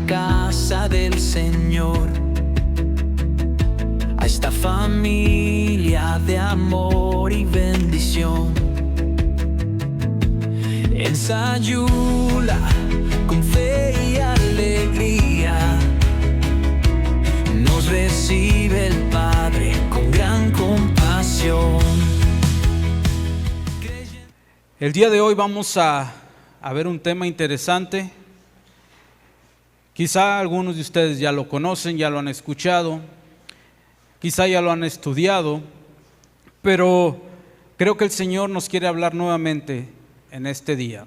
casa del Señor, a esta familia de amor y bendición. En Sayula, con fe y alegría, nos recibe el Padre con gran compasión. El día de hoy vamos a ver un tema interesante. Quizá algunos de ustedes ya lo conocen, ya lo han escuchado, quizá ya lo han estudiado, pero creo que el Señor nos quiere hablar nuevamente en este día.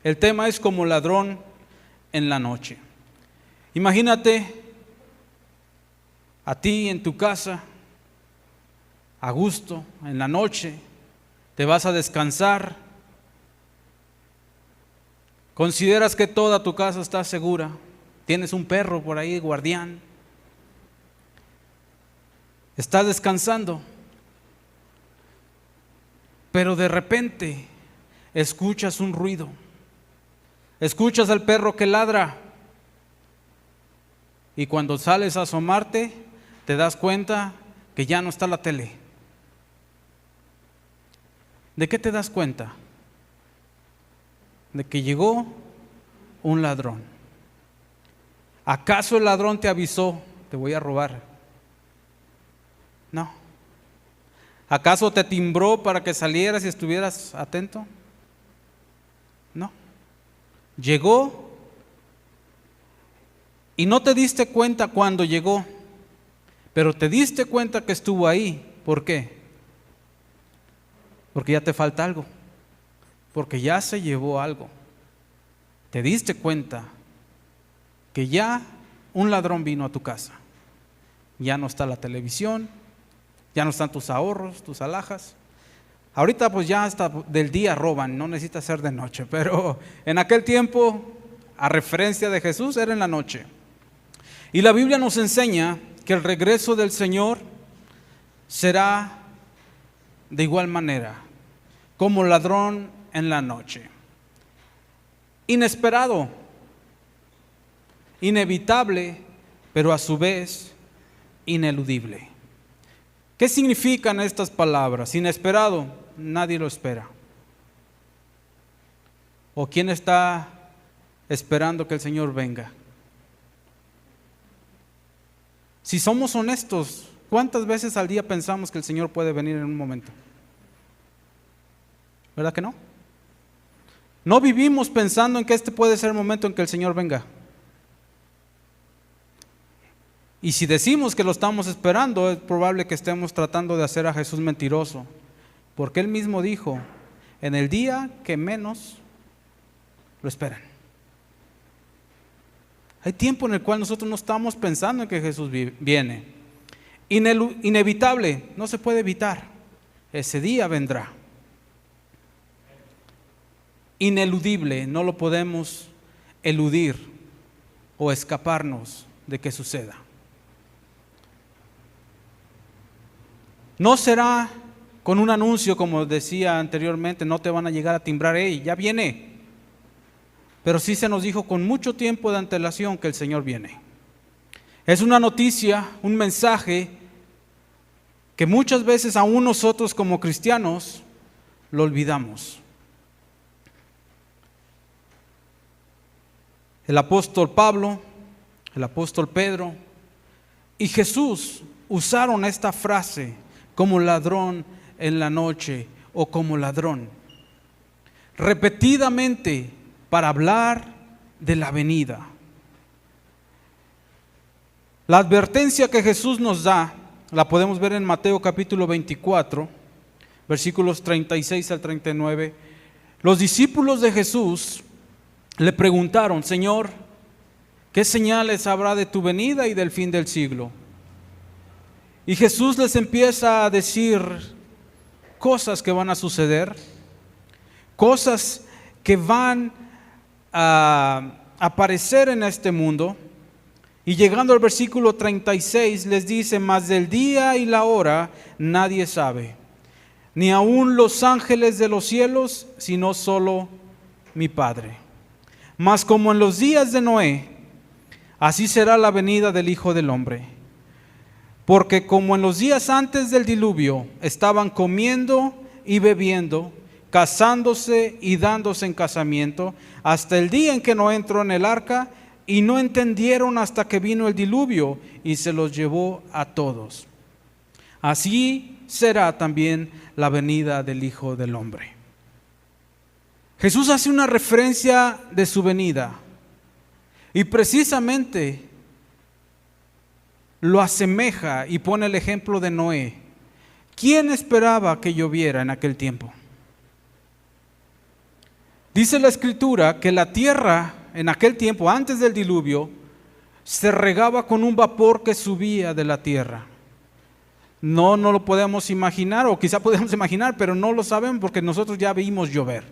El tema es como ladrón en la noche. Imagínate a ti en tu casa, a gusto, en la noche, te vas a descansar. Consideras que toda tu casa está segura, tienes un perro por ahí, guardián, estás descansando, pero de repente escuchas un ruido, escuchas al perro que ladra, y cuando sales a asomarte, te das cuenta que ya no está la tele. ¿De qué te das cuenta? De que llegó un ladrón. ¿Acaso el ladrón te avisó, te voy a robar? No. ¿Acaso te timbró para que salieras y estuvieras atento? No. Llegó y no te diste cuenta cuando llegó, pero te diste cuenta que estuvo ahí. ¿Por qué? Porque ya te falta algo. Porque ya se llevó algo. Te diste cuenta que ya un ladrón vino a tu casa. Ya no está la televisión, ya no están tus ahorros, tus alhajas. Ahorita pues ya hasta del día roban, no necesita ser de noche, pero en aquel tiempo, a referencia de Jesús, era en la noche. Y la Biblia nos enseña que el regreso del Señor será de igual manera, como ladrón en la noche. Inesperado, inevitable, pero a su vez ineludible. ¿Qué significan estas palabras? Inesperado, nadie lo espera. ¿O quién está esperando que el Señor venga? Si somos honestos, ¿cuántas veces al día pensamos que el Señor puede venir en un momento? ¿Verdad que no? No vivimos pensando en que este puede ser el momento en que el Señor venga. Y si decimos que lo estamos esperando, es probable que estemos tratando de hacer a Jesús mentiroso, porque Él mismo dijo, en el día que menos lo esperan. Hay tiempo en el cual nosotros no estamos pensando en que Jesús viene. Inevitable, no se puede evitar. Ese día vendrá. Ineludible, no lo podemos eludir o escaparnos de que suceda. No será con un anuncio, como decía anteriormente, no te van a llegar a timbrar, hey, ya viene. Pero sí se nos dijo con mucho tiempo de antelación que el Señor viene. Es una noticia, un mensaje que muchas veces aún nosotros como cristianos lo olvidamos. El apóstol Pablo, el apóstol Pedro y Jesús usaron esta frase como ladrón en la noche o como ladrón repetidamente para hablar de la venida. La advertencia que Jesús nos da la podemos ver en Mateo capítulo 24, versículos 36 al 39. Los discípulos de Jesús le preguntaron, Señor, ¿qué señales habrá de tu venida y del fin del siglo? Y Jesús les empieza a decir cosas que van a suceder, cosas que van a aparecer en este mundo. Y llegando al versículo 36 les dice, mas del día y la hora nadie sabe, ni aun los ángeles de los cielos, sino solo mi Padre. Mas como en los días de Noé, así será la venida del Hijo del Hombre. Porque como en los días antes del diluvio estaban comiendo y bebiendo, casándose y dándose en casamiento, hasta el día en que Noé entró en el arca, y no entendieron hasta que vino el diluvio y se los llevó a todos. Así será también la venida del Hijo del Hombre. Jesús hace una referencia de su venida y precisamente lo asemeja y pone el ejemplo de Noé. ¿Quién esperaba que lloviera en aquel tiempo? Dice la Escritura que la tierra en aquel tiempo, antes del diluvio, se regaba con un vapor que subía de la tierra. No lo podemos imaginar, o quizá podemos imaginar, pero no lo sabemos porque nosotros ya vimos llover.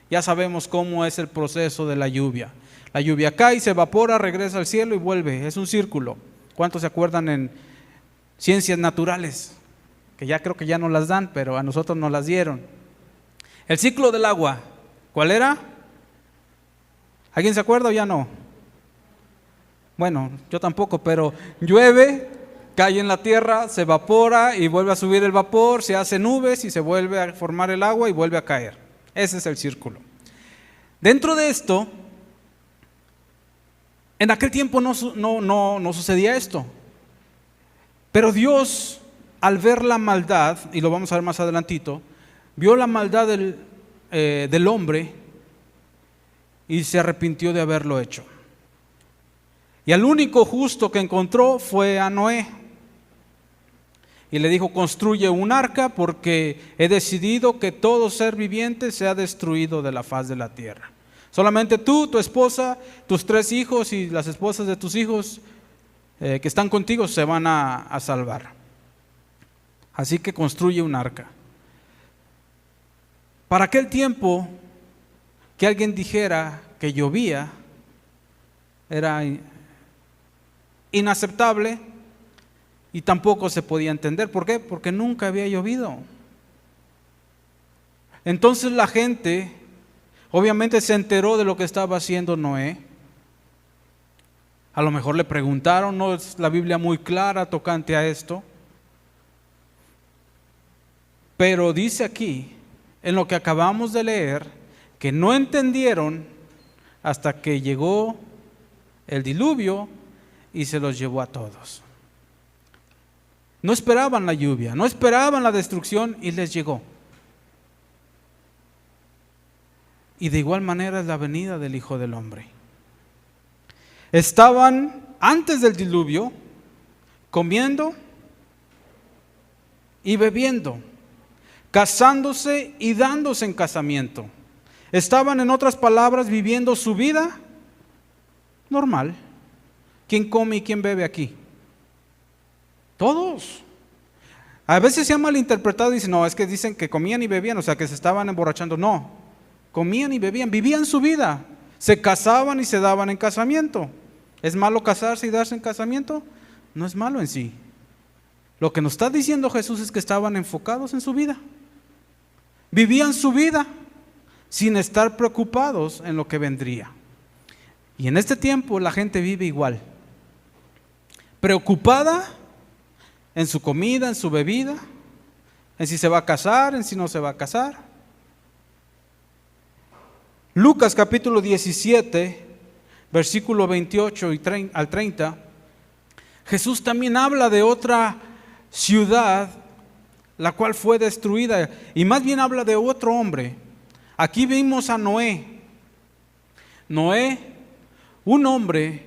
Ya sabemos cómo es el proceso de la lluvia. La lluvia cae, se evapora, regresa al cielo y vuelve. Es un círculo. ¿Cuántos se acuerdan en ciencias naturales? Que ya creo que ya no las dan, pero a nosotros nos las dieron. El ciclo del agua, ¿cuál era? ¿Alguien se acuerda o ya no? Bueno, yo tampoco, pero llueve, cae en la tierra, se evapora y vuelve a subir el vapor, se hace nubes y se vuelve a formar el agua y vuelve a caer. Ese es el círculo. Dentro de esto, en aquel tiempo no sucedía esto. Pero Dios, al ver la maldad, y lo vamos a ver más adelantito, vio la maldad del hombre y se arrepintió de haberlo hecho. Y al único justo que encontró fue a Noé. Y le dijo: construye un arca porque he decidido que todo ser viviente sea destruido de la faz de la tierra. Solamente tú, tu esposa, tus 3 hijos y las esposas de tus hijos que están contigo se van a salvar. Así que construye un arca. Para aquel tiempo, que alguien dijera que llovía era inaceptable y tampoco se podía entender. ¿Por qué? Porque nunca había llovido. Entonces la gente obviamente se enteró de lo que estaba haciendo Noé. A lo mejor le preguntaron, no es la Biblia muy clara tocante a esto, pero dice aquí, en lo que acabamos de leer, que no entendieron hasta que llegó el diluvio y se los llevó a todos. No esperaban la lluvia, no esperaban la destrucción y les llegó. Y de igual manera es la venida del Hijo del Hombre. Estaban antes del diluvio comiendo y bebiendo, casándose y dándose en casamiento. Estaban, en otras palabras, viviendo su vida normal. ¿Quién come y quién bebe aquí? Todos. A veces se ha malinterpretado y dicen, no, es que dicen que comían y bebían, o sea que se estaban emborrachando. No, comían y bebían, vivían su vida. Se casaban y se daban en casamiento. ¿Es malo casarse y darse en casamiento? No es malo en sí. Lo que nos está diciendo Jesús es que estaban enfocados en su vida. Vivían su vida sin estar preocupados en lo que vendría. Y en este tiempo la gente vive igual, preocupada en su comida, en su bebida, en si se va a casar, en si no se va a casar. Lucas capítulo 17, versículo 28 al 30, Jesús también habla de otra ciudad la cual fue destruida, y más bien habla de otro hombre. Aquí vimos a Noé. Noé, un hombre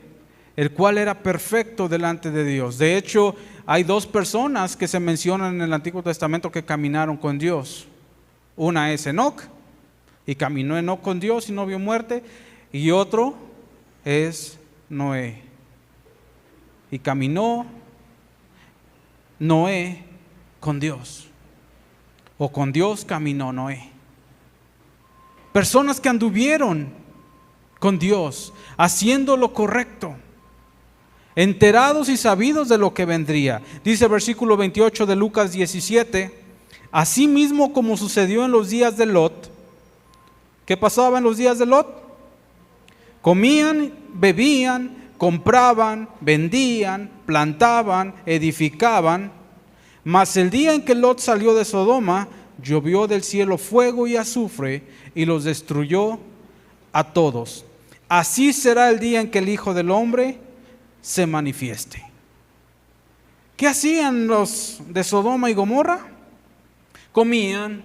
el cual era perfecto delante de Dios. De hecho, hay 2 personas que se mencionan en el Antiguo Testamento que caminaron con Dios. Una es Enoc, y caminó Enoc con Dios y no vio muerte. Y otro es Noé. Y caminó Noé con Dios. O con Dios caminó Noé. Personas que anduvieron con Dios, haciendo lo correcto, enterados y sabidos de lo que vendría. Dice el versículo 28 de Lucas 17, así mismo como sucedió en los días de Lot. ¿Qué pasaba en los días de Lot? Comían, bebían, compraban, vendían, plantaban, edificaban. Mas el día en que Lot salió de Sodoma, llovió del cielo fuego y azufre y los destruyó a todos. Así será el día en que el Hijo del Hombre se manifieste. ¿Qué hacían los de Sodoma y Gomorra? Comían,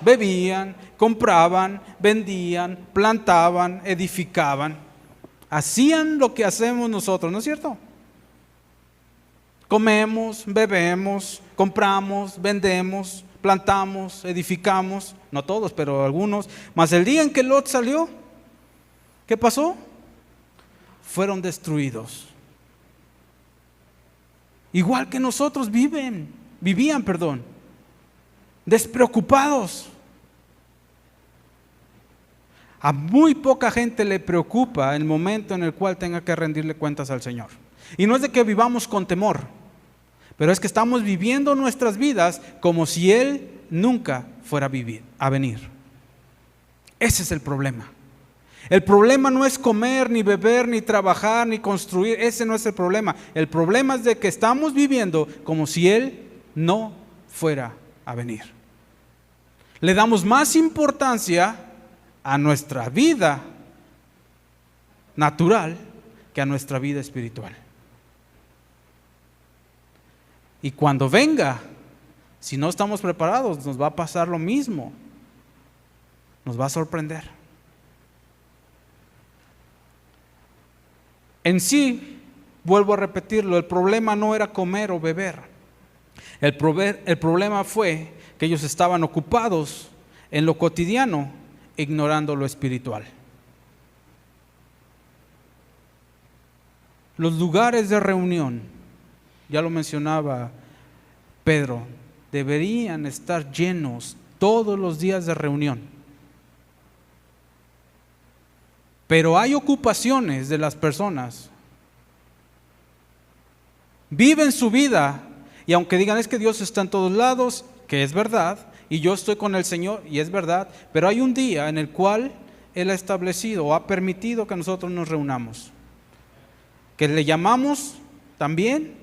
bebían, compraban, vendían, plantaban, edificaban. Hacían lo que hacemos nosotros, ¿no es cierto? Comemos, bebemos, compramos, vendemos, plantamos, edificamos, no todos, pero algunos. Mas el día en que Lot salió, ¿qué pasó? Fueron destruidos. Igual que nosotros vivían, despreocupados. A muy poca gente le preocupa el momento en el cual tenga que rendirle cuentas al Señor. Y no es de que vivamos con temor, pero es que estamos viviendo nuestras vidas como si Él nunca fuera a venir. Ese es el problema. El problema no es comer, ni beber, ni trabajar, ni construir. Ese no es el problema. El problema es de que estamos viviendo como si Él no fuera a venir. Le damos más importancia a nuestra vida natural que a nuestra vida espiritual. Y cuando venga, si no estamos preparados, nos va a pasar lo mismo. Nos va a sorprender. En sí, vuelvo a repetirlo, el problema no era comer o beber. El problema fue que ellos estaban ocupados en lo cotidiano, ignorando lo espiritual. Los lugares de reunión, ya lo mencionaba Pedro, deberían estar llenos todos los días de reunión. Pero hay ocupaciones de las personas. Viven su vida y aunque digan es que Dios está en todos lados, que es verdad, y yo estoy con el Señor, y es verdad, pero hay un día en el cual Él ha establecido o ha permitido que nosotros nos reunamos, que le llamamos también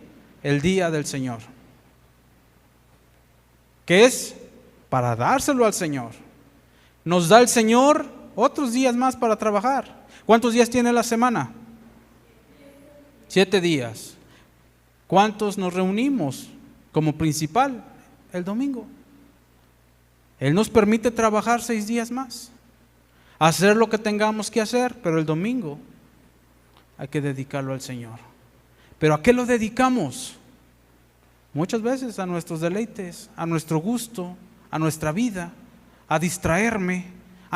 el día del Señor, que es para dárselo al Señor. Nos da el Señor otros días más para trabajar. ¿Cuántos días tiene la semana? 7 días. ¿Cuántos nos reunimos como principal? El domingo. Él nos permite trabajar 6 días más, hacer lo que tengamos que hacer, pero el domingo hay que dedicarlo al Señor. ¿Pero a qué lo dedicamos? Muchas veces a nuestros deleites, a nuestro gusto, a nuestra vida, a distraerme.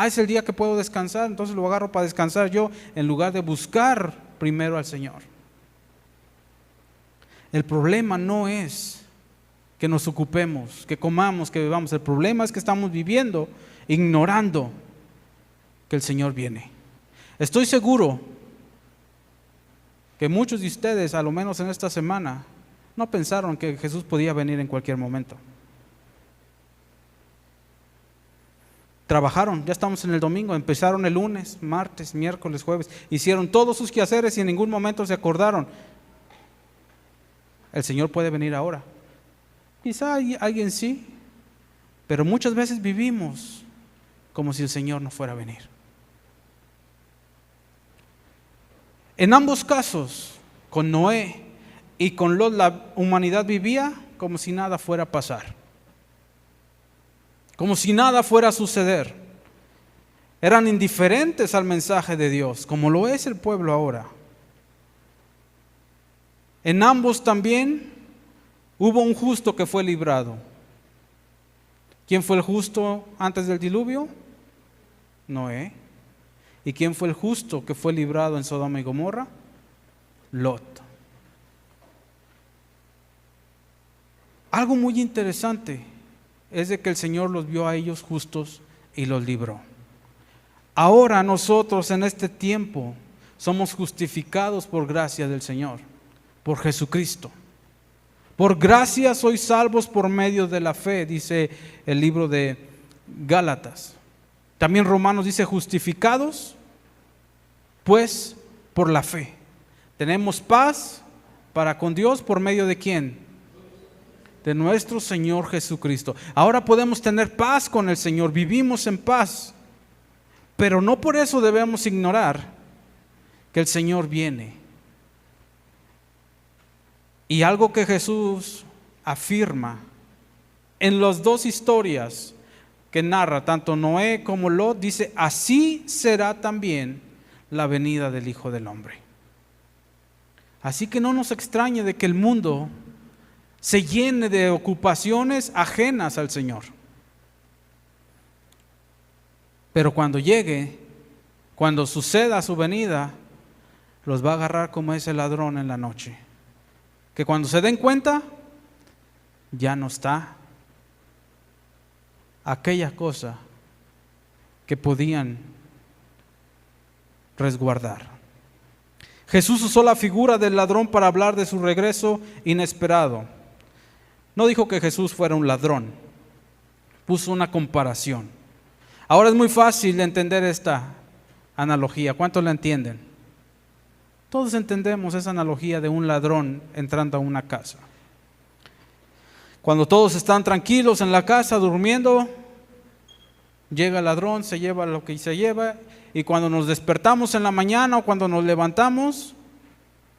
Es el día que puedo descansar, entonces lo agarro para descansar yo, en lugar de buscar primero al Señor. El problema no es que nos ocupemos, que comamos, que bebamos. El problema es que estamos viviendo ignorando que el Señor viene. Estoy seguro que muchos de ustedes, a lo menos en esta semana, no pensaron que Jesús podía venir en cualquier momento. Trabajaron, ya estamos en el domingo, empezaron el lunes, martes, miércoles, jueves, hicieron todos sus quehaceres y en ningún momento se acordaron. El Señor puede venir ahora. Quizá alguien sí, pero muchas veces vivimos como si el Señor no fuera a venir. En ambos casos, con Noé y con Lot, la humanidad vivía como si nada fuera a pasar, como si nada fuera a suceder. Eran indiferentes al mensaje de Dios, como lo es el pueblo ahora. En ambos también hubo un justo que fue librado. ¿Quién fue el justo antes del diluvio? Noé. ¿Y quién fue el justo que fue librado en Sodoma y Gomorra? Lot. Algo muy interesante es de que el Señor los vio a ellos justos y los libró. Ahora nosotros en este tiempo somos justificados por gracia del Señor, por Jesucristo. Por gracia sois salvos por medio de la fe, dice el libro de Gálatas. También Romanos dice justificados pues por la fe. Tenemos paz para con Dios por medio de ¿quién? De nuestro Señor Jesucristo. Ahora podemos tener paz con el Señor, vivimos en paz, pero no por eso debemos ignorar que el Señor viene. Y algo que Jesús afirma en las dos historias que narra, tanto Noé como Lot, dice: así será también la venida del Hijo del Hombre. Así que no nos extrañe de que el mundo se llene de ocupaciones ajenas al Señor. Pero cuando llegue, cuando suceda su venida, los va a agarrar como ese ladrón en la noche, que cuando se den cuenta, ya no está aquella cosa que podían resguardar. Jesús usó la figura del ladrón para hablar de su regreso inesperado. No dijo que Jesús fuera un ladrón, puso una comparación. Ahora es muy fácil entender esta analogía. ¿Cuántos la entienden? Todos entendemos esa analogía de un ladrón entrando a una casa. Cuando todos están tranquilos en la casa durmiendo, llega el ladrón, se lleva lo que se lleva, y cuando nos despertamos en la mañana o cuando nos levantamos,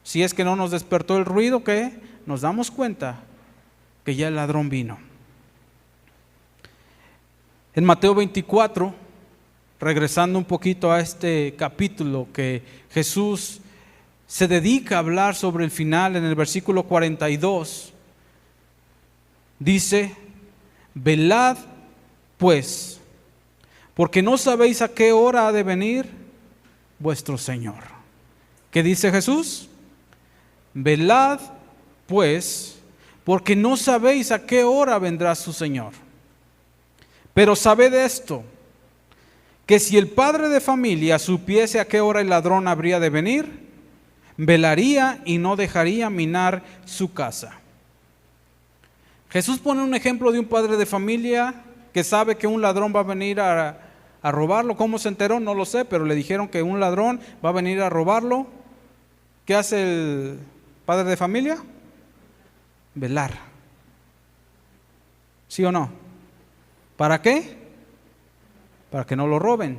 si es que no nos despertó el ruido, ¿qué? Nos damos cuenta que ya el ladrón vino. En Mateo 24, regresando un poquito a este capítulo que Jesús se dedica a hablar sobre el final, en el versículo 42, dice: velad pues, porque no sabéis a qué hora ha de venir vuestro Señor. ¿Qué dice Jesús? Velad pues, porque no sabéis a qué hora vendrá su Señor. Pero sabed esto, que si el padre de familia supiese a qué hora el ladrón habría de venir, velaría y no dejaría minar su casa. Jesús pone un ejemplo de un padre de familia que sabe que un ladrón va a venir a robarlo. ¿Cómo se enteró? No lo sé, pero le dijeron que un ladrón va a venir a robarlo. ¿Qué hace el padre de familia? Velar. ¿Sí o no? ¿Para qué? Para que no lo roben.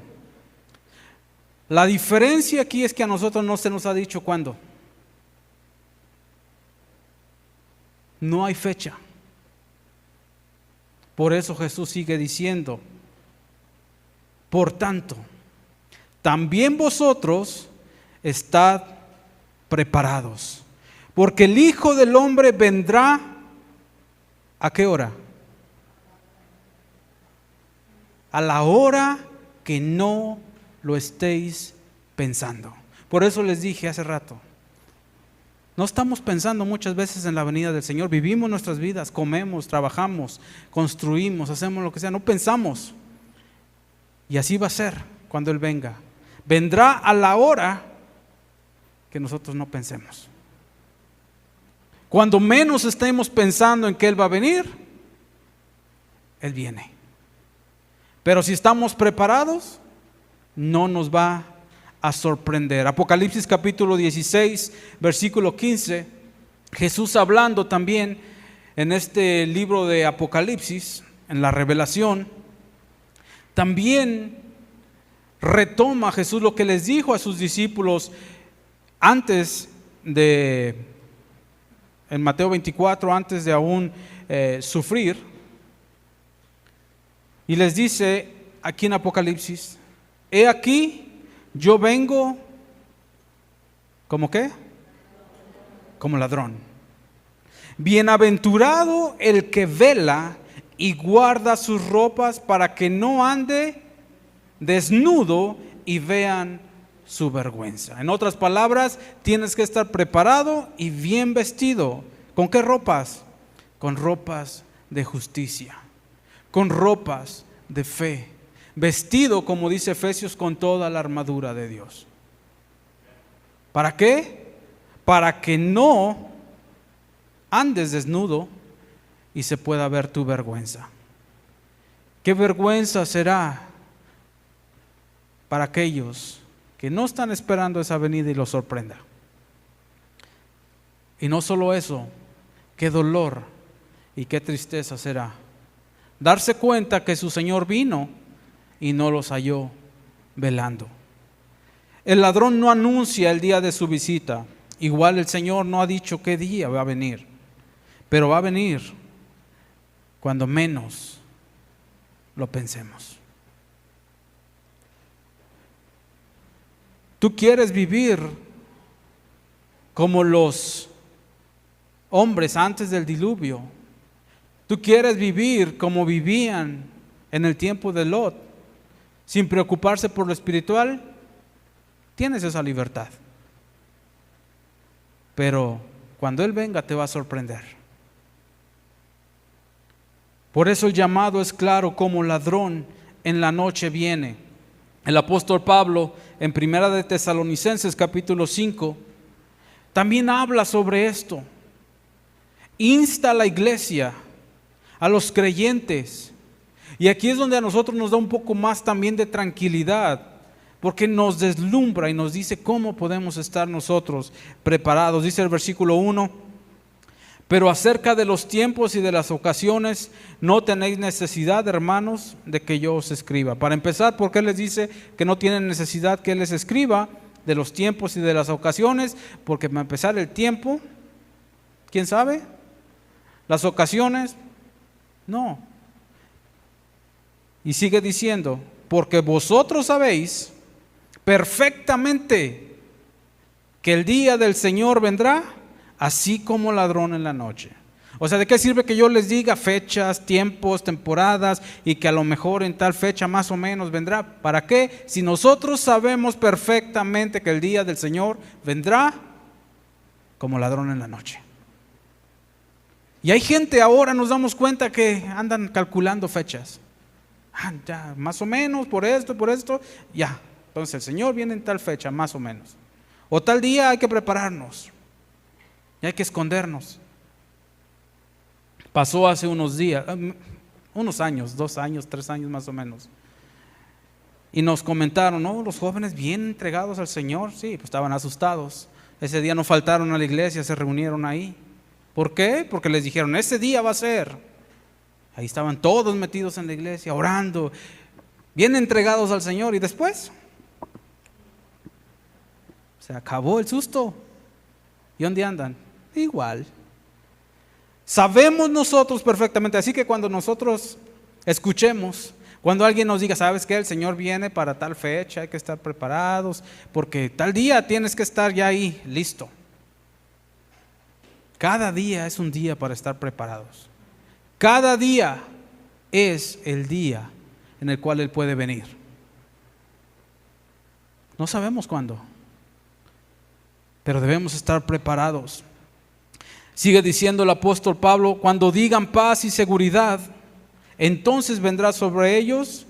La diferencia aquí es que a nosotros no se nos ha dicho cuándo. No hay fecha. Por eso Jesús sigue diciendo: por tanto, también vosotros estad preparados, porque el Hijo del Hombre vendrá. ¿A qué hora? A la hora que no lo estéis pensando. Por eso les dije hace rato, no estamos pensando muchas veces en la venida del Señor. Vivimos nuestras vidas, comemos, trabajamos, construimos, hacemos lo que sea, no pensamos. Y así va a ser cuando Él venga. Vendrá a la hora que nosotros no pensemos. Cuando menos estemos pensando en que Él va a venir, Él viene. Pero si estamos preparados, no nos va a sorprender. Apocalipsis capítulo 16, versículo 15, Jesús hablando también en este libro de Apocalipsis, en la Revelación, también retoma Jesús lo que les dijo a sus discípulos antes de, en Mateo 24, antes de aún sufrir, y les dice aquí en Apocalipsis: he aquí, yo vengo, ¿como qué? Como ladrón. Bienaventurado el que vela y guarda sus ropas para que no ande desnudo y vean su vergüenza. En otras palabras, tienes que estar preparado y bien vestido. ¿Con qué ropas? Con ropas de justicia, con ropas de fe. Vestido, como dice Efesios, con toda la armadura de Dios. ¿Para qué? Para que no andes desnudo y se pueda ver tu vergüenza. ¿Qué vergüenza será para aquellos que no están esperando esa venida y los sorprenda? Y no solo eso, qué dolor y qué tristeza será darse cuenta que su Señor vino y no los halló velando. El ladrón no anuncia el día de su visita. Igual el Señor no ha dicho qué día va a venir, pero va a venir cuando menos lo pensemos. ¿Tú quieres vivir como los hombres antes del diluvio? ¿Tú quieres vivir como vivían en el tiempo de Lot, sin preocuparse por lo espiritual? Tienes esa libertad. Pero cuando Él venga te va a sorprender. Por eso el llamado es claro: como ladrón en la noche viene. El apóstol Pablo en Primera de Tesalonicenses capítulo 5 también habla sobre esto. Insta a la iglesia, a los creyentes. Y aquí es donde a nosotros nos da un poco más también de tranquilidad, porque nos deslumbra y nos dice cómo podemos estar nosotros preparados. Dice el versículo 1: pero acerca de los tiempos y de las ocasiones no tenéis necesidad, hermanos, de que yo os escriba. Para empezar, ¿por qué les dice que no tienen necesidad que Él les escriba de los tiempos y de las ocasiones? Porque para empezar, el tiempo, ¿quién sabe? Las ocasiones, no. Y sigue diciendo: porque vosotros sabéis perfectamente que el día del Señor vendrá así como ladrón en la noche. O sea, ¿de qué sirve que yo les diga fechas, tiempos, temporadas y que a lo mejor en tal fecha más o menos vendrá? ¿Para qué? Si nosotros sabemos perfectamente que el día del Señor vendrá como ladrón en la noche. Y hay gente, ahora nos damos cuenta, que andan calculando fechas. Ya, más o menos, por esto, ya. Entonces el Señor viene en tal fecha, más o menos. O tal día hay que prepararnos. Y hay que escondernos. Pasó hace unos días, unos años, 2 años, 3 años más o menos. Y nos comentaron, ¿no? Los jóvenes bien entregados al Señor. Sí, pues estaban asustados. Ese día no faltaron a la iglesia, se reunieron ahí. ¿Por qué? Porque les dijeron, ese día va a ser. Ahí estaban todos metidos en la iglesia, orando, bien entregados al Señor. Y después se acabó el susto. ¿Y dónde andan? Igual. Sabemos nosotros perfectamente. Así que cuando nosotros escuchemos, cuando alguien nos diga, ¿sabes qué? El Señor viene para tal fecha, hay que estar preparados, porque tal día tienes que estar ya ahí, listo. Cada día es un día para estar preparados. Cada día es el día en el cual Él puede venir. No sabemos cuándo, pero debemos estar preparados. Sigue diciendo el apóstol Pablo: cuando digan paz y seguridad, entonces vendrá sobre ellos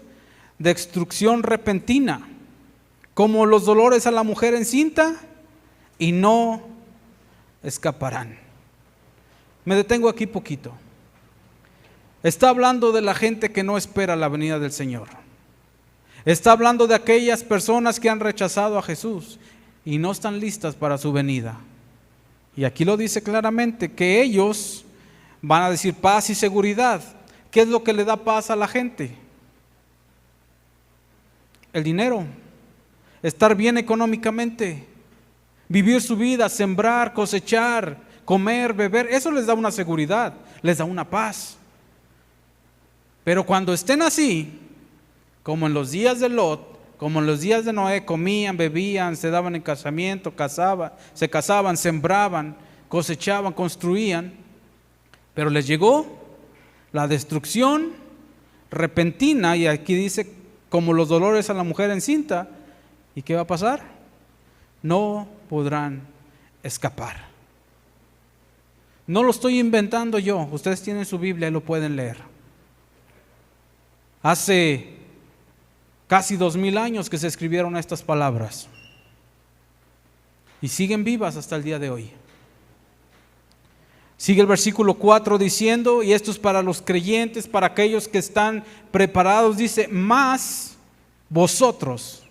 destrucción repentina, como los dolores a la mujer encinta, y no escaparán. Me detengo aquí poquito. Está hablando de la gente que no espera la venida del Señor. Está hablando de aquellas personas que han rechazado a Jesús y no están listas para su venida. Y aquí lo dice claramente, que ellos van a decir paz y seguridad. ¿Qué es lo que le da paz a la gente? El dinero, estar bien económicamente, vivir su vida, sembrar, cosechar, comer, beber. Eso les da una seguridad, les da una paz. Pero cuando estén así, como en los días de Lot, como en los días de Noé, comían, bebían, se daban en casamiento, se casaban, sembraban, cosechaban, construían, pero les llegó la destrucción repentina, y aquí dice, como los dolores a la mujer encinta. ¿Y qué va a pasar? No podrán escapar. No lo estoy inventando yo, ustedes tienen su Biblia y lo pueden leer. Hace casi 2000 años que se escribieron estas palabras y siguen vivas hasta el día de hoy. Sigue el versículo 4 diciendo, y esto es para los creyentes, para aquellos que están preparados, dice: mas vosotros,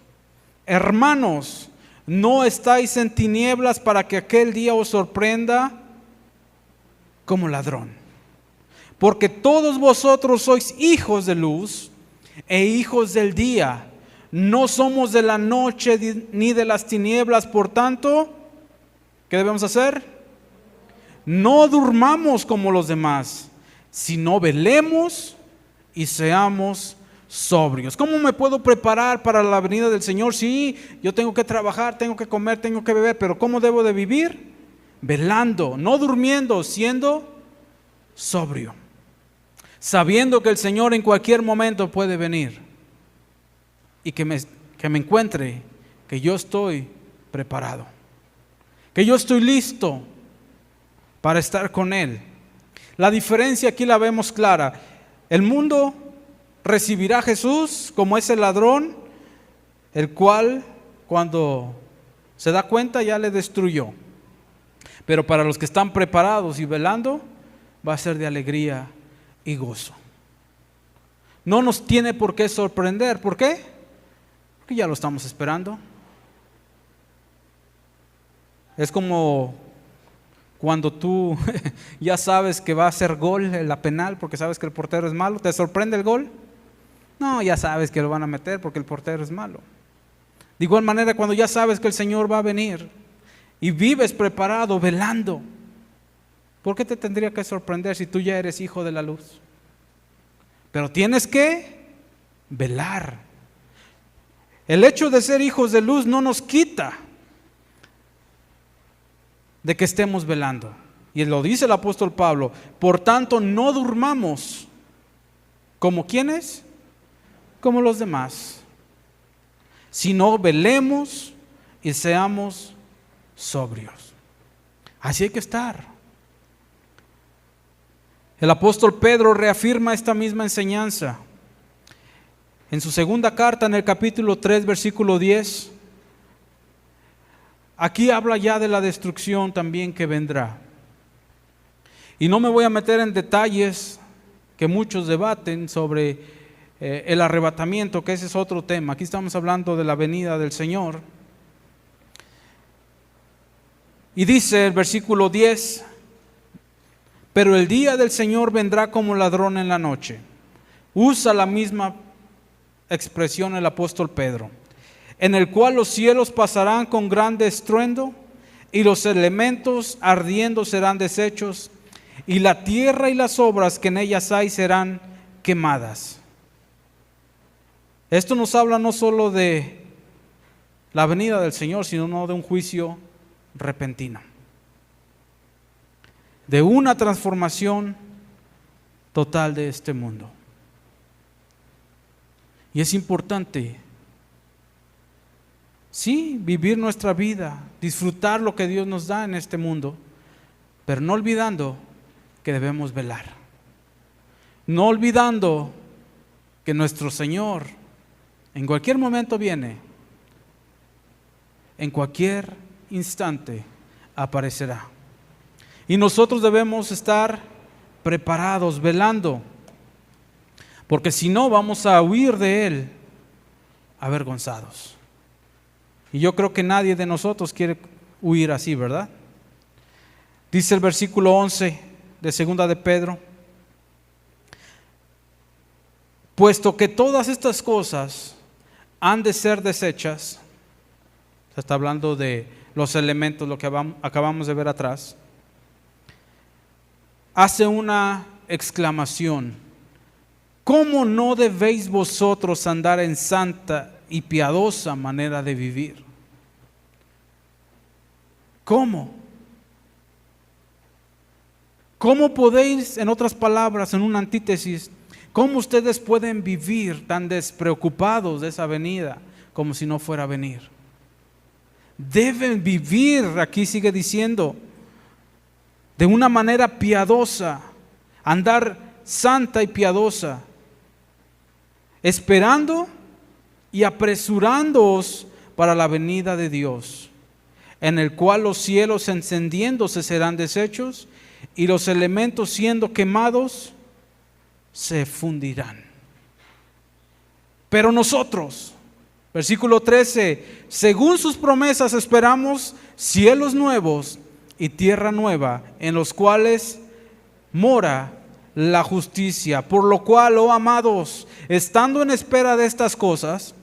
hermanos, no estáis en tinieblas para que aquel día os sorprenda como ladrón. Porque todos vosotros sois hijos de luz e hijos del día. No somos de la noche ni de las tinieblas. Por tanto, ¿qué debemos hacer? No durmamos como los demás, sino velemos y seamos sobrios. ¿Cómo me puedo preparar para la venida del Señor? Sí, yo tengo que trabajar, tengo que comer, tengo que beber, pero ¿cómo debo de vivir? Velando, no durmiendo, siendo sobrio, sabiendo que el Señor en cualquier momento puede venir y que me encuentre, que yo estoy preparado, que yo estoy listo para estar con Él. La diferencia aquí la vemos clara. El mundo recibirá a Jesús como ese ladrón, el cual cuando se da cuenta ya le destruyó. Pero para los que están preparados y velando, va a ser de alegría y gozo. No nos tiene por qué sorprender. ¿Por qué? Porque ya lo estamos esperando. Es como cuando tú ya sabes que va a ser gol en la penal porque sabes que el portero es malo. ¿Te sorprende el gol? No, ya sabes que lo van a meter porque el portero es malo. De igual manera, cuando ya sabes que el Señor va a venir y vives preparado, velando, ¿por qué te tendría que sorprender si tú ya eres hijo de la luz? Pero tienes que velar. El hecho de ser hijos de luz no nos quita de que estemos velando. Y lo dice el apóstol Pablo: por tanto, no durmamos. ¿Como quiénes? Como los demás, sino velemos y seamos sobrios. Así hay que estar. El apóstol Pedro reafirma esta misma enseñanza en su segunda carta, en el capítulo 3, versículo 10. Aquí habla ya de la destrucción también que vendrá. Y no me voy a meter en detalles que muchos debaten sobre el arrebatamiento, que ese es otro tema. Aquí estamos hablando de la venida del Señor. Y dice el versículo 10: pero el día del Señor vendrá como ladrón en la noche. Usa la misma expresión el apóstol Pedro: en el cual los cielos pasarán con grande estruendo, y los elementos ardiendo serán deshechos, y la tierra y las obras que en ellas hay serán quemadas. Esto nos habla no solo de la venida del Señor, sino de un juicio repentino, de una transformación total de este mundo. Y es importante, sí, vivir nuestra vida, disfrutar lo que Dios nos da en este mundo, pero no olvidando que debemos velar, no olvidando que nuestro Señor en cualquier momento viene, en cualquier instante aparecerá. Y nosotros debemos estar preparados, velando, porque si no vamos a huir de Él avergonzados. Y yo creo que nadie de nosotros quiere huir así, ¿verdad? Dice el versículo 11 de segunda de Pedro: puesto que todas estas cosas han de ser deshechas. Se está hablando de los elementos, lo que acabamos de ver atrás. Hace una exclamación: ¿cómo no debéis vosotros andar en santa y piadosa manera de vivir? ¿Cómo? ¿Cómo podéis, en otras palabras, en una antítesis, cómo ustedes pueden vivir tan despreocupados de esa venida como si no fuera a venir? Deben vivir, aquí sigue diciendo, de una manera piadosa, andar santa y piadosa, esperando y apresurándoos para la venida de Dios, en el cual los cielos encendiéndose serán deshechos y los elementos siendo quemados se fundirán. Pero nosotros, versículo 13, según sus promesas esperamos cielos nuevos y tierra nueva, en los cuales mora la justicia. Por lo cual, oh amados, estando en espera de estas cosas,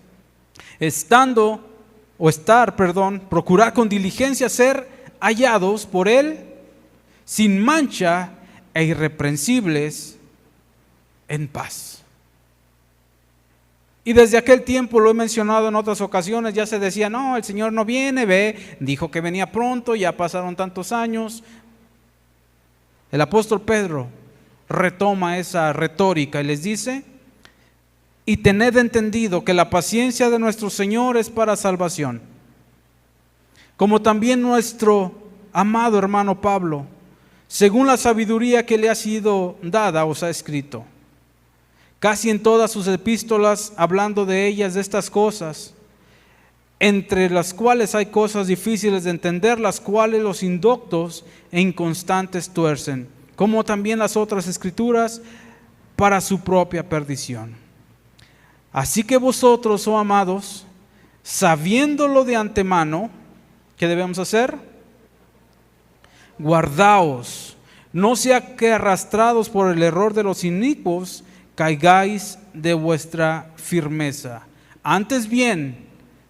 procurar con diligencia ser hallados por Él sin mancha e irreprensibles en paz. Y desde aquel tiempo, lo he mencionado en otras ocasiones, ya se decía, no, el Señor no viene, dijo que venía pronto, ya pasaron tantos años. El apóstol Pedro retoma esa retórica y les dice: y tened entendido que la paciencia de nuestro Señor es para salvación, como también nuestro amado hermano Pablo, según la sabiduría que le ha sido dada, os ha escrito, casi en todas sus epístolas, hablando de ellas, de estas cosas, entre las cuales hay cosas difíciles de entender, las cuales los indoctos e inconstantes tuercen, como también las otras escrituras, para su propia perdición. Así que vosotros, oh amados, sabiéndolo de antemano, ¿qué debemos hacer? Guardaos, no sea que arrastrados por el error de los inicuos, caigáis de vuestra firmeza. Antes bien,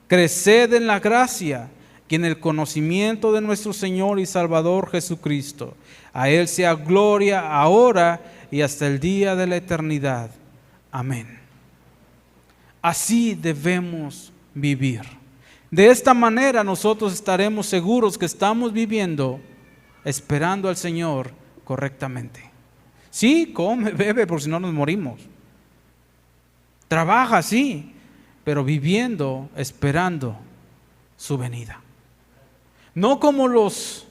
creced en la gracia y en el conocimiento de nuestro Señor y Salvador Jesucristo. A Él sea gloria ahora y hasta el día de la eternidad. Amén. Así debemos vivir. De esta manera nosotros estaremos seguros que estamos viviendo esperando al Señor correctamente. Sí, come, bebe, por si no nos morimos. Trabaja, sí, pero viviendo, esperando su venida. No como los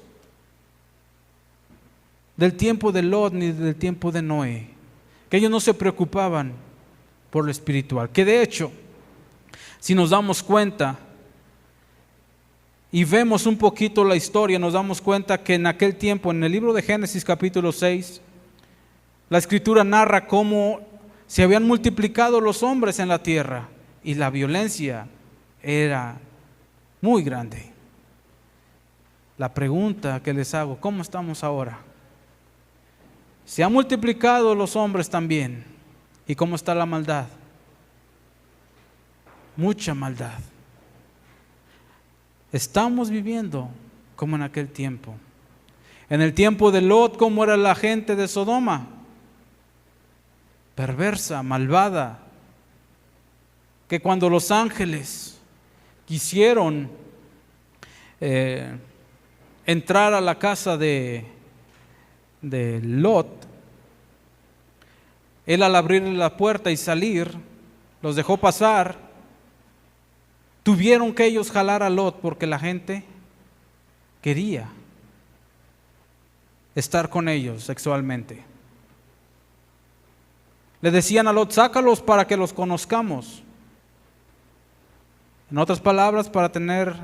del tiempo de Lot ni del tiempo de Noé, que ellos no se preocupaban por lo espiritual. Que de hecho, si nos damos cuenta y vemos un poquito la historia, nos damos cuenta que en aquel tiempo, en el libro de Génesis capítulo 6, la escritura narra cómo se habían multiplicado los hombres en la tierra y la violencia era muy grande. La pregunta que les hago, ¿cómo estamos ahora? Se han multiplicado los hombres también. ¿Y cómo está la maldad? Mucha maldad. Estamos viviendo como en aquel tiempo. En el tiempo de Lot, ¿cómo era la gente de Sodoma? Perversa, malvada, que cuando los ángeles quisieron entrar a la casa de Lot, él al abrirle la puerta y salir, los dejó pasar. Tuvieron que ellos jalar a Lot porque la gente quería estar con ellos sexualmente. Le decían a Lot, sácalos para que los conozcamos. En otras palabras, para tener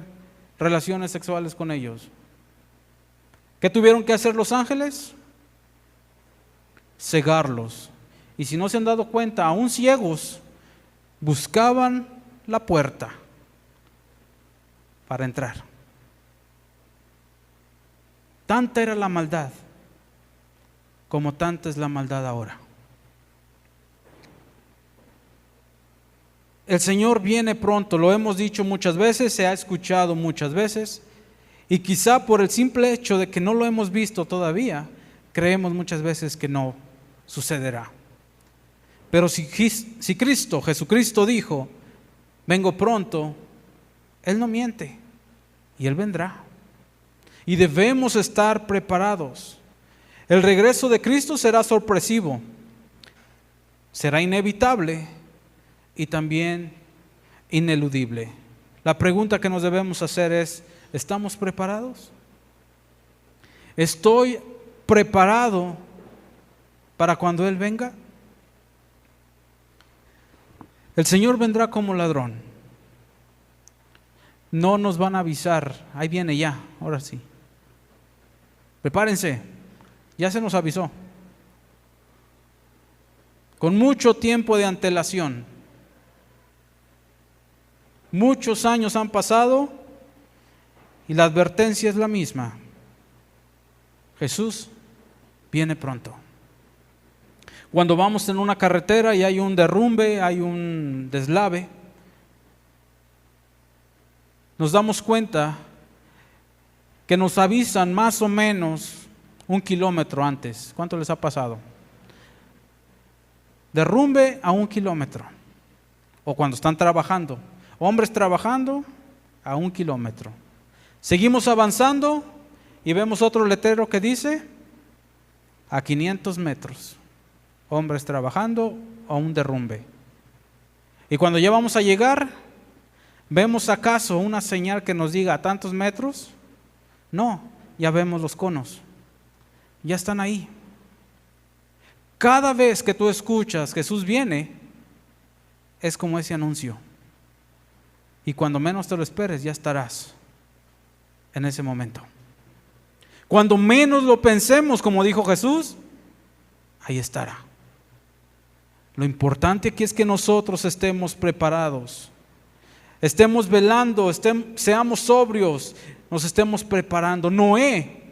relaciones sexuales con ellos. ¿Qué tuvieron que hacer los ángeles? Cegarlos. Y si no se han dado cuenta, aún ciegos, buscaban la puerta para entrar. Tanta era la maldad, como tanta es la maldad ahora. El Señor viene pronto, lo hemos dicho muchas veces, se ha escuchado muchas veces, y quizá por el simple hecho de que no lo hemos visto todavía, creemos muchas veces que no sucederá. Pero si Jesucristo dijo, vengo pronto, Él no miente y Él vendrá. Y debemos estar preparados. El regreso de Cristo será sorpresivo, será inevitable y también ineludible. La pregunta que nos debemos hacer es, ¿estamos preparados? ¿Estoy preparado para cuando Él venga? El Señor vendrá como ladrón. No nos van a avisar, ahí viene ya, ahora sí. Prepárense, ya se nos avisó. Con mucho tiempo de antelación. Muchos años han pasado y la advertencia es la misma. Jesús viene pronto. Cuando vamos en una carretera y hay un derrumbe, hay un deslave, nos damos cuenta que nos avisan más o menos 1 kilómetro antes. ¿Cuánto les ha pasado? Derrumbe a 1 kilómetro. O cuando están trabajando, hombres trabajando a 1 kilómetro. Seguimos avanzando y vemos otro letrero que dice a 500 metros. Hombres trabajando a un derrumbe. Y cuando ya vamos a llegar, ¿vemos acaso una señal que nos diga a tantos metros? No, ya vemos los conos. Ya están ahí. Cada vez que tú escuchas Jesús viene, es como ese anuncio. Y cuando menos te lo esperes, ya estarás en ese momento. Cuando menos lo pensemos, como dijo Jesús, ahí estará. Lo importante aquí es que nosotros estemos preparados, estemos velando, seamos sobrios, nos estemos preparando. Noé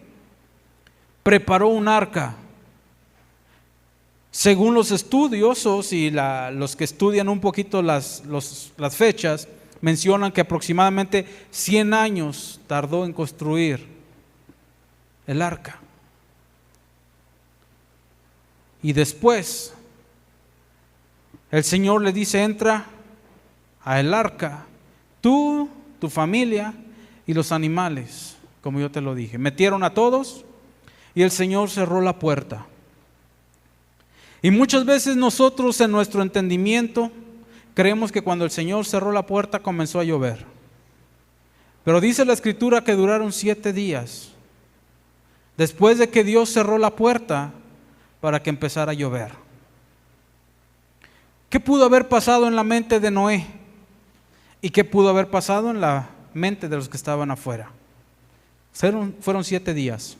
preparó un arca. Según los estudiosos y los que estudian un poquito las fechas, mencionan que aproximadamente 100 años tardó en construir el arca. Y después el Señor le dice: entra a el arca, tú, tu familia y los animales, como yo te lo dije. Metieron a todos y el Señor cerró la puerta. Y muchas veces nosotros en nuestro entendimiento creemos que cuando el Señor cerró la puerta comenzó a llover. Pero dice la Escritura que duraron 7 días después de que Dios cerró la puerta para que empezara a llover. ¿Qué pudo haber pasado en la mente de Noé? ¿Y qué pudo haber pasado en la mente de los que estaban afuera? Fueron 7 días.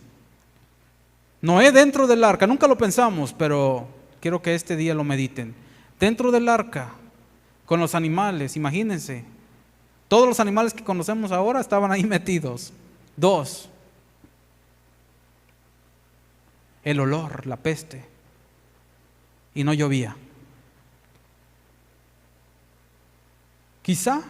Noé dentro del arca, nunca lo pensamos, pero quiero que este día lo mediten. Dentro del arca, con los animales, imagínense. Todos los animales que conocemos ahora estaban ahí metidos. 2. El olor, la peste. Y no llovía. Quizá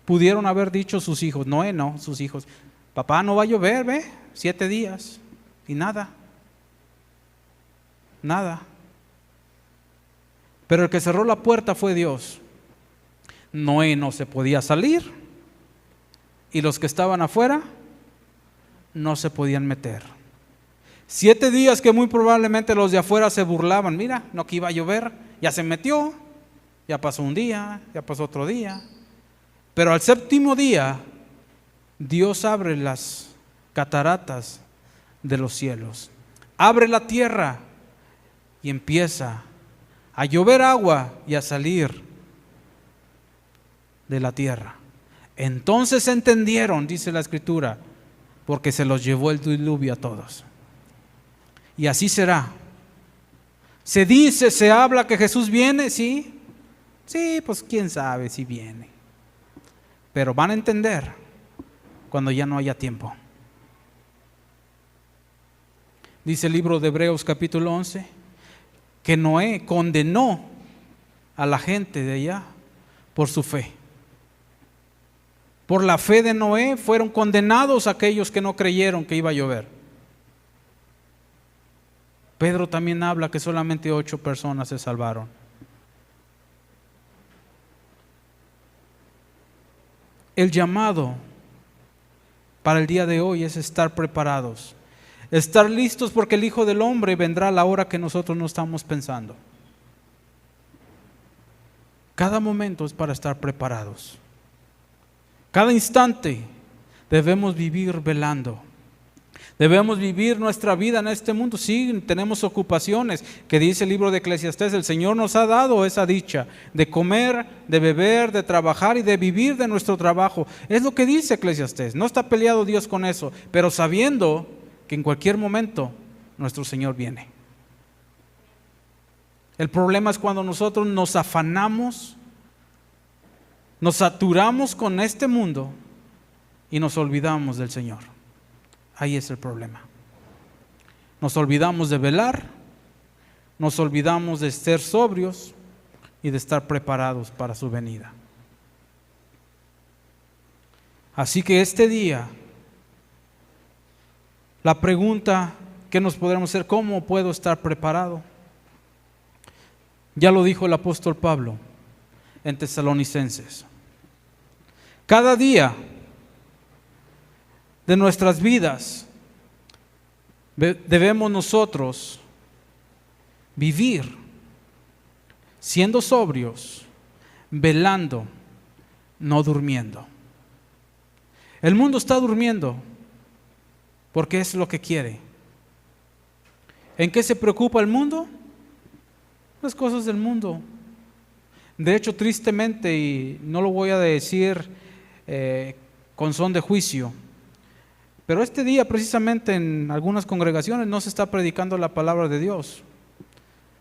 pudieron haber dicho sus hijos, Noé no, sus hijos: papá, no va a llover, ve, 7 días. Y nada. Nada. Pero el que cerró la puerta fue Dios. Noé no se podía salir y los que estaban afuera no se podían meter. 7 días que muy probablemente los de afuera se burlaban. Mira, no que iba a llover, ya se metió, ya pasó un día, ya pasó otro día. Pero al 7º día, Dios abre las cataratas de los cielos, abre la tierra y empieza a llover agua y a salir de la tierra. Entonces entendieron, dice la Escritura, porque se los llevó el diluvio a todos. Y así será. Se dice, se habla que Jesús viene, ¿sí? Sí, pues quién sabe si viene. Pero van a entender cuando ya no haya tiempo. Dice el libro de Hebreos capítulo 11 que Noé condenó a la gente de allá por su fe. Por la fe de Noé fueron condenados aquellos que no creyeron que iba a llover. Pedro también habla que solamente 8 personas se salvaron. El llamado para el día de hoy es estar preparados, estar listos, porque el Hijo del Hombre vendrá a la hora que nosotros no estamos pensando. Cada momento es para estar preparados. Cada instante debemos vivir velando. Debemos vivir nuestra vida en este mundo. Sí, tenemos ocupaciones, que dice el libro de Eclesiastés: el Señor nos ha dado esa dicha de comer, de beber, de trabajar y de vivir de nuestro trabajo. Es lo que dice Eclesiastés. No está peleado Dios con eso, pero sabiendo que en cualquier momento nuestro Señor viene. El problema es cuando nosotros nos afanamos, nos saturamos con este mundo y nos olvidamos del Señor. Ahí es el problema. Nos olvidamos de velar, nos olvidamos de ser sobrios y de estar preparados para su venida. Así que este día, la pregunta que nos podremos hacer, ¿cómo puedo estar preparado? Ya lo dijo el apóstol Pablo en Tesalonicenses. Cada día de nuestras vidas debemos nosotros vivir siendo sobrios, velando, no durmiendo. El mundo está durmiendo porque es lo que quiere. ¿En qué se preocupa el mundo? Las cosas del mundo. De hecho, tristemente, y no lo voy a decir con son de juicio, pero este día precisamente en algunas congregaciones no se está predicando la palabra de Dios.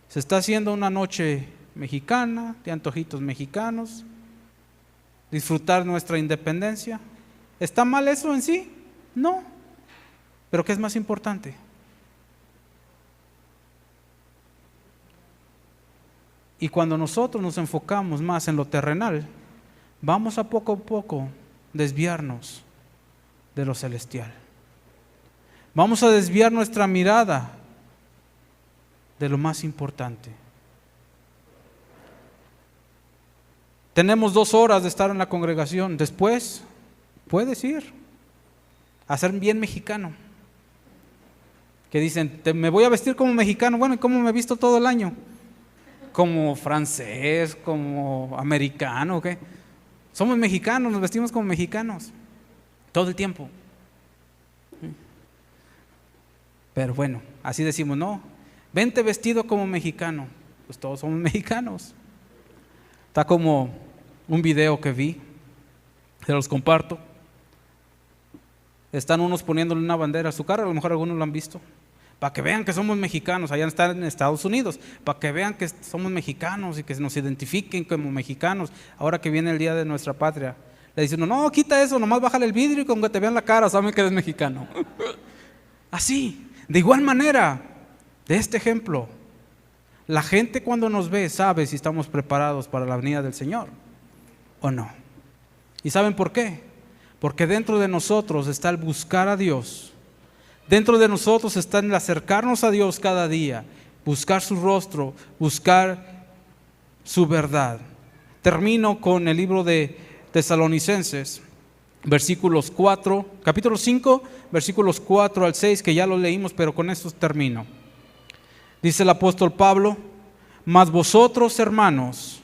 Se está haciendo una noche mexicana, de antojitos mexicanos, disfrutar nuestra independencia. ¿Está mal eso en sí? No. ¿Pero qué es más importante? Y cuando nosotros nos enfocamos más en lo terrenal, vamos a poco desviarnos de lo celestial. Vamos a desviar nuestra mirada de lo más importante. Tenemos 2 horas de estar en la congregación. Después puedes ir a ser bien mexicano. Que dicen, me voy a vestir como mexicano. Bueno, ¿y cómo me he visto todo el año? Como francés, como americano, ¿qué? Somos mexicanos, nos vestimos como mexicanos todo el tiempo. Pero bueno, así decimos, no, vente vestido como mexicano. Pues todos somos mexicanos. Está como un video que vi, se los comparto. Están unos poniéndole una bandera a su carro, a lo mejor algunos lo han visto, para que vean que somos mexicanos. Allá están en Estados Unidos, para que vean que somos mexicanos y que nos identifiquen como mexicanos. Ahora que viene el día de nuestra patria, le dicen, no, quita eso, nomás bájale el vidrio y con que te vean la cara saben que eres mexicano. Así, de igual manera, de este ejemplo, la gente cuando nos ve sabe si estamos preparados para la venida del Señor o no. ¿Y saben por qué? Porque dentro de nosotros está el buscar a Dios. Dentro de nosotros está el acercarnos a Dios cada día, buscar su rostro, buscar su verdad. Termino con el libro de Tesalonicenses, capítulo 5, versículos 4 al 6, que ya lo leímos, pero con esto termino. Dice el apóstol Pablo, mas vosotros, hermanos,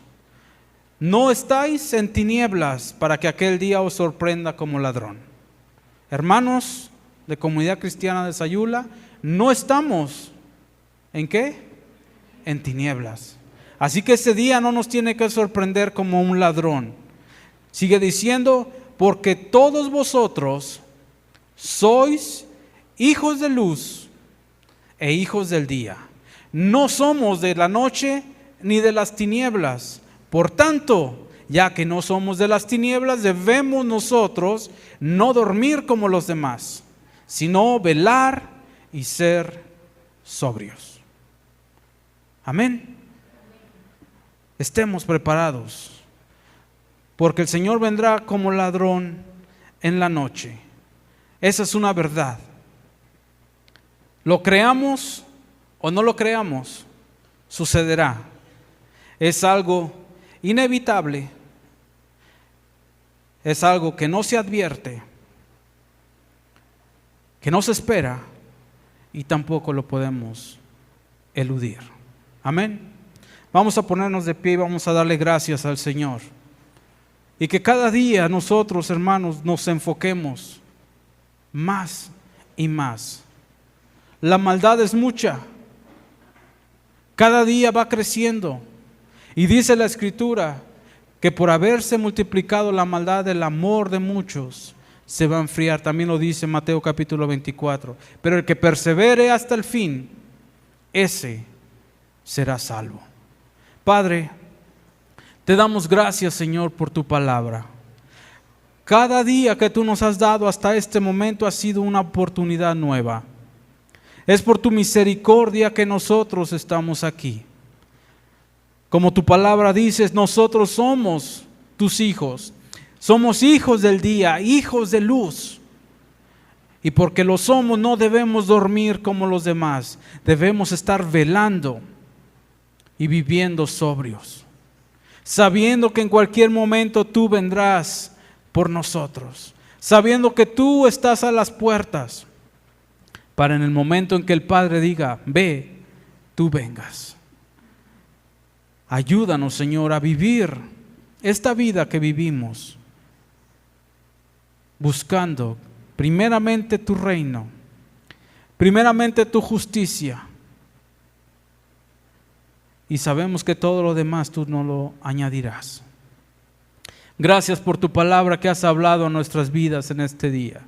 no estáis en tinieblas para que aquel día os sorprenda como ladrón. Hermanos de Comunidad Cristiana de Sayula, no estamos ¿en qué? En tinieblas. Así que ese día no nos tiene que sorprender como un ladrón. Sigue diciendo, porque todos vosotros sois hijos de luz e hijos del día. No somos de la noche ni de las tinieblas. Por tanto, ya que no somos de las tinieblas, debemos nosotros no dormir como los demás, sino velar y ser sobrios. Amén. Estemos preparados, porque el Señor vendrá como ladrón en la noche. Esa es una verdad. Lo creamos o no lo creamos, sucederá. Es algo inevitable, es algo que no se advierte, que no se espera y tampoco lo podemos eludir. Amén. Vamos a ponernos de pie y vamos a darle gracias al Señor. Y que cada día nosotros, hermanos, nos enfoquemos más y más. La maldad es mucha. Cada día va creciendo. Y dice la Escritura que por haberse multiplicado la maldad, el amor de muchos se va a enfriar. También lo dice Mateo capítulo 24. Pero el que persevere hasta el fin, ese será salvo. Padre, te damos gracias, Señor, por tu palabra. Cada día que tú nos has dado hasta este momento ha sido una oportunidad nueva. Es por tu misericordia que nosotros estamos aquí. Como tu palabra dice, nosotros somos tus hijos. Somos hijos del día, hijos de luz. Y porque lo somos, no debemos dormir como los demás. Debemos estar velando y viviendo sobrios, sabiendo que en cualquier momento tú vendrás por nosotros, sabiendo que tú estás a las puertas, para en el momento en que el Padre diga, ve, tú vengas. Ayúdanos, Señor, a vivir esta vida que vivimos, buscando primeramente tu reino, primeramente tu justicia, y sabemos que todo lo demás tú no lo añadirás. Gracias por tu palabra que has hablado a nuestras vidas en este día.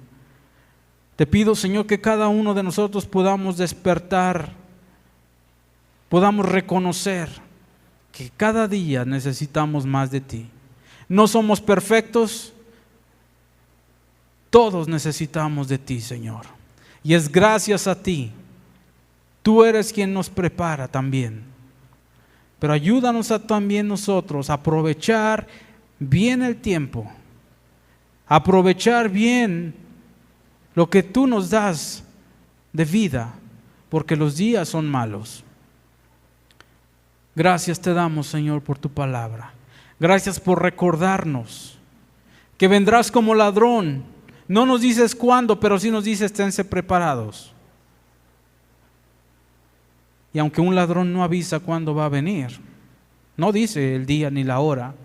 Te pido, Señor, que cada uno de nosotros podamos despertar, podamos reconocer que cada día necesitamos más de ti. No somos perfectos, todos necesitamos de ti, Señor. Y es gracias a ti. Tú eres quien nos prepara también. Pero ayúdanos a también nosotros a aprovechar bien el tiempo, aprovechar bien lo que tú nos das de vida, porque los días son malos. Gracias te damos, Señor, por tu palabra. Gracias por recordarnos que vendrás como ladrón. No nos dices cuándo, pero sí nos dices, esténse preparados. Y aunque un ladrón no avisa cuándo va a venir, no dice el día ni la hora,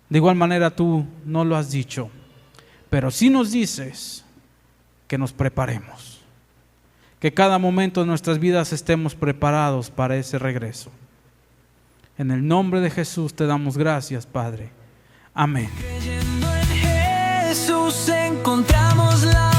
de igual manera tú no lo has dicho, pero sí nos dices que nos preparemos, que cada momento de nuestras vidas estemos preparados para ese regreso. En el nombre de Jesús te damos gracias, Padre. Amén. Creyendo en Jesús encontramos la